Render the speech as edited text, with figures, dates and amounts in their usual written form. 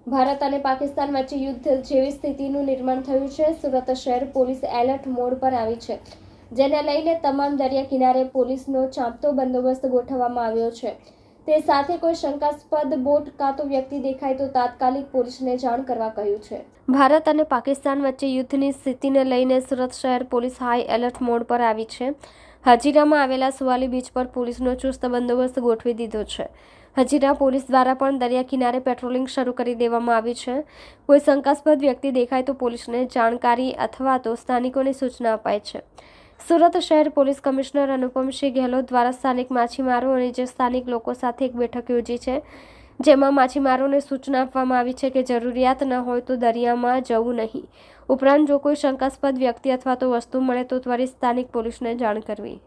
ભારત અને પાકિસ્તાન વચ્ચે યુદ્ધ જેવી સ્થિતિનું નિર્માણ થયું છે. સુરત શહેર પોલીસ એલર્ટ મોડ પર આવી છે, જેને લઈને તમામ દરિયા કિનારે પોલીસનો ચાંપતો બંદોબસ્ત ગોઠવવામાં આવ્યો છે. તે સાથે કોઈ શંકાસ્પદ બોટ કાં તો વ્યક્તિ દેખાય તો તાત્કાલિક પોલીસને જાણ કરવા કહ્યું છે. ભારત અને પાકિસ્તાન વચ્ચે યુદ્ધની સ્થિતિને લઈને સુરત શહેર પોલીસ હાઈ એલર્ટ મોડ પર આવી છે. હજીરામાં આવેલા સુવાલી બીચ પર પોલીસનો ચુસ્ત બંદોબસ્ત ગોઠવી દીધો છે. હજીરા પોલીસ દ્વારા પણ દરિયા કિનારે પેટ્રોલિંગ શરૂ કરી દેવામાં આવી છે. કોઈ શંકાસ્પદ વ્યક્તિ દેખાય તો પોલીસને જાણકારી અથવા તો સ્થાનિકોને સૂચના અપાય છે. સુરત શહેર પોલીસ કમિશનર અનુપમસિંહ ગેહલોત દ્વારા સ્થાનિક માછીમારો અને જે સ્થાનિક લોકો સાથે એક બેઠક યોજી છે, જેમાં માછીમારોને સૂચના આપવામાં આવી છે કે જરૂરિયાત ન હોય તો દરિયામાં જવું નહીં. ઉપરાંત જો કોઈ શંકાસ્પદ વ્યક્તિ અથવા તો વસ્તુ મળે તો ત્વરિત સ્થાનિક પોલીસને જાણ કરવી.